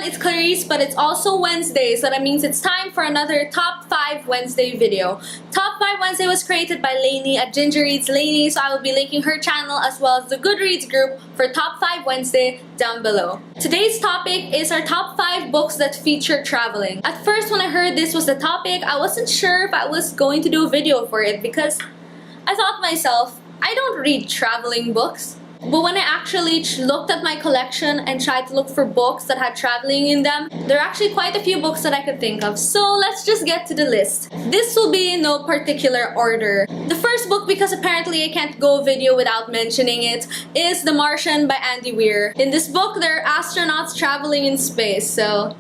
it's Clarice, but it's also Wednesday, so that means it's time for another Top 5 Wednesday video. Top 5 Wednesday was created by Lainey at Ginger Reads Lainey, so I will be linking her channel as well as the Goodreads group for Top 5 Wednesday down below. Today's topic is our top 5 books that feature traveling. At first, when I heard this was the topic, I wasn't sure if I was going to do a video for it because I thought myself, I don't read traveling books. But when I actually looked at my collection and tried to look for books that had traveling in them, there are actually quite a few books that I could think of. So let's just get to the list. This will be in no particular order. The first book, because apparently I can't go video without mentioning it, is The Martian by Andy Weir. In this book, there are astronauts traveling in space, so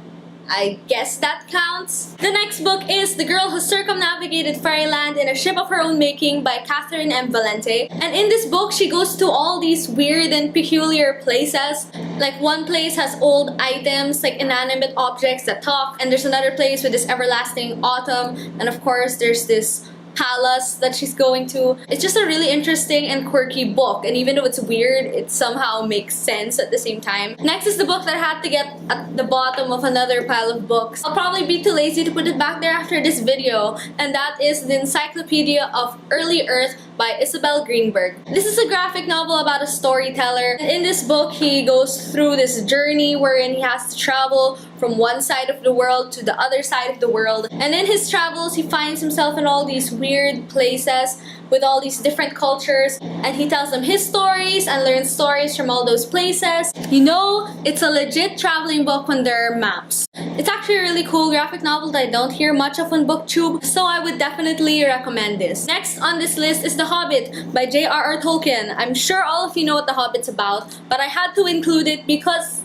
I guess that counts. The next book is The Girl Who Circumnavigated Fairyland in a Ship of Her Own Making by Catherine M. Valente. And in this book, she goes to all these weird and peculiar places. Like one place has old items, like inanimate objects that talk, and there's another place with this everlasting autumn, and of course there's this palace that she's going to. It's just a really interesting and quirky book, and even though it's weird, it somehow makes sense at the same time. Next is the book that I had to get at the bottom of another pile of books. I'll probably be too lazy to put it back there after this video, and that is The Encyclopedia of Early Earth by Isabel Greenberg. This is a graphic novel about a storyteller. In this book, he goes through this journey wherein he has to travel from one side of the world to the other side of the world. And in his travels, he finds himself in all these weird places with all these different cultures, and he tells them his stories and learns stories from all those places. You know, it's a legit traveling book when there are maps. It's actually a really cool graphic novel that I don't hear much of on BookTube, so I would definitely recommend this. Next on this list is The Hobbit by J.R.R. Tolkien. I'm sure all of you know what The Hobbit's about, but I had to include it because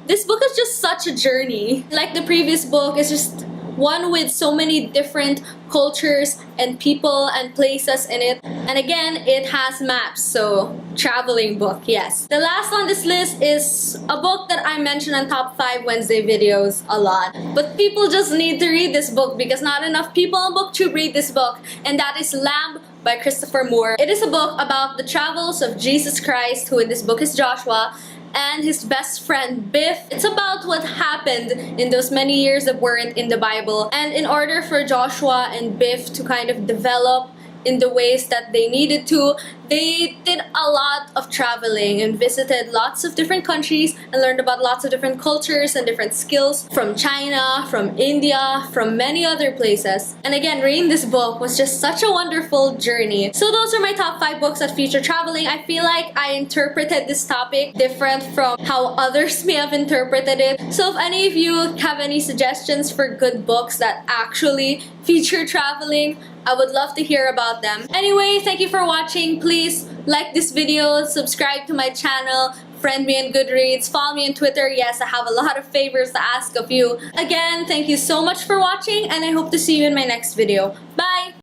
this book is just such a journey. Like the previous book, it's just one with so many different cultures and people and places in it. And again, it has maps, so traveling book, yes. The last on this list is a book that I mention on Top 5 Wednesday videos a lot. But people just need to read this book because not enough people on BookTube read this book, and that is Lamb by Christopher Moore. It is a book about the travels of Jesus Christ, who in this book is Joshua, and his best friend Biff. It's about what happened in those many years that weren't in the Bible, and in order for Joshua and Biff to kind of develop in the ways that they needed to, they did a lot of traveling and visited lots of different countries and learned about lots of different cultures and different skills from China, from India, from many other places. And again, reading this book was just such a wonderful journey. So those are my top 5 books that feature traveling. I feel like I interpreted this topic different from how others may have interpreted it. So if any of you have any suggestions for good books that actually feature traveling, I would love to hear about them. Anyway, thank you for watching. Please like this video, subscribe to my channel, friend me on Goodreads, follow me on Twitter. Yes, I have a lot of favors to ask of you. Again, thank you so much for watching, and I hope to see you in my next video. Bye!